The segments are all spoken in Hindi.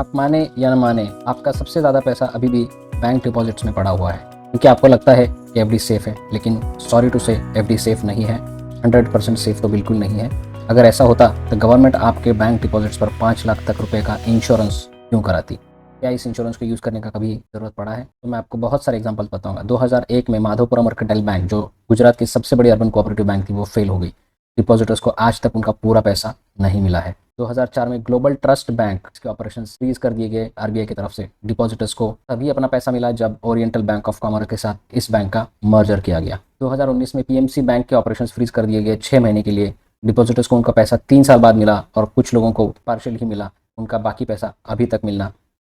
आप माने या न माने, आपका सबसे ज़्यादा पैसा अभी भी बैंक डिपॉजिट्स में पड़ा हुआ है, क्योंकि आपको लगता है कि एफडी सेफ है, लेकिन सॉरी टू से एफडी सेफ नहीं है। 100% सेफ तो बिल्कुल नहीं है। अगर ऐसा होता तो गवर्नमेंट आपके बैंक डिपॉजिट्स पर 5 लाख तक रुपए का इंश्योरेंस क्यों कराती? क्या इस इंश्योरेंस को यूज़ करने का कभी ज़रूरत पड़ा है? तो मैं आपको बहुत सारे एग्जांपल्स बताऊंगा। 2001 में माधवपुरम मर्केंटाइल बैंक, जो गुजरात की सबसे बड़ी अर्बन कोऑपरेटिव बैंक थी, वो फेल हो गई। डिपॉजिटर्स को आज तक उनका पूरा पैसा नहीं मिला है। 2004 में ग्लोबल ट्रस्ट बैंक के ऑपरेशन फ्रीज कर दिए गए आरबीआई की तरफ से। डिपॉजिटर्स को तभी अपना पैसा मिला जब ओरिएंटल बैंक ऑफ कॉमर्स के साथ इस बैंक का मर्जर किया गया। 2019 में पीएमसी बैंक के ऑपरेशन फ्रीज कर दिए गए 6 महीने के लिए। डिपॉजिटर्स को उनका पैसा 3 साल बाद मिला और कुछ लोगों को पार्शियल ही मिला, उनका बाकी पैसा अभी तक मिलना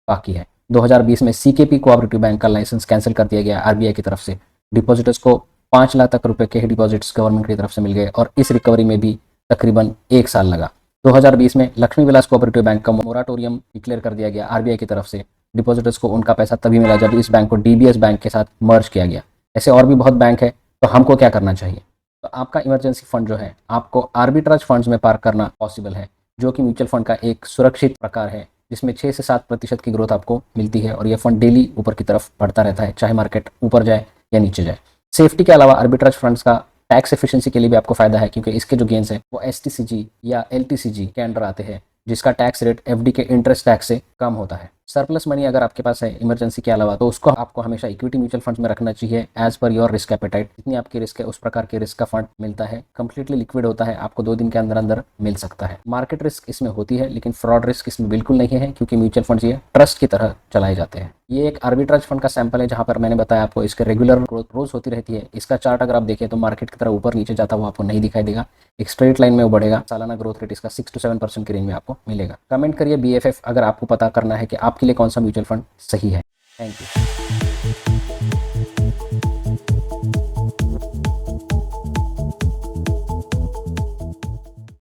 बाकी है। 2020 में सीकेपी कोऑपरेटिव बैंक का लाइसेंस कैंसिल कर दिया गया आरबीआई की तरफ से। डिपॉजिटर्स को 5 लाख तक रुपए के डिपॉजिट्स गवर्नमेंट की तरफ से मिल गए और इस रिकवरी में भी तकरीबन 1 साल लगा। 2020 में लक्ष्मी विलास कोऑपरेटिव बैंक का मोराटोरियम डिक्लेयर कर दिया गया आरबीआई की तरफ से। डिपॉजिटर्स को उनका पैसा तभी मिला जब इस बैंक को डीबीएस बैंक के साथ मर्ज किया गया। ऐसे और भी बहुत बैंक है, तो हमको क्या करना चाहिए? तो आपका इमरजेंसी फंड जो है, आपको आर्बिट्राज फंड्स में पार्क करना पॉसिबल है, जो कि म्यूचुअल फंड का एक सुरक्षित प्रकार है, जिसमें 6 से 7% की ग्रोथ आपको मिलती है और यह फंड डेली ऊपर की तरफ बढ़ता रहता है, चाहे मार्केट ऊपर जाए या नीचे जाए। सेफ्टी के अलावा आर्बिट्राज फंड्स का टैक्स एफिशिएंसी के लिए भी आपको फायदा है, क्योंकि इसके जो गेन्स है वो एसटीसीजी या एलटीसीजी के अंडर आते हैं, जिसका टैक्स रेट एफडी के इंटरेस्ट टैक्स से कम होता है। सरप्लस मनी अगर आपके पास है इमरजेंसी के अलावा, तो उसको आपको हमेशा इक्विटी म्यूचुअल फंड्स में रखना चाहिए as per your risk appetite. जितनी आपकी रिस्क है उस प्रकार के रिस्क का फंड मिलता है, कंप्लीटली लिक्विड होता है, आपको 2 दिन के अंदर अंदर मिल सकता है। मार्केट रिस्क इसमें होती है, लेकिन फ्रॉड रिस्क इसमें बिल्कुल नहीं है, क्योंकि म्यूचुअल फंड्स ये ट्रस्ट की तरह चलाए जाते हैं। ये एक आर्बिट्राज फंड का सैंपल है, जहां पर मैंने बताया आपको इसके रेगुलर ग्रोथ रोज होती रहती है। इसका चार्ट अगर आप देखें तो मार्केट की तरह ऊपर नीचे जाता हुआ आपको नहीं दिखाई देगा, एक स्ट्रेट लाइन में वो बढ़ेगा। सालाना ग्रोथ रेट इसका 6 to 7% की रेंज में आपको मिलेगा। कमेंट करिए BFF अगर आपको पता करना है कि आपके लिए कौन सा म्यूचुअल फंड सही है। Thank you.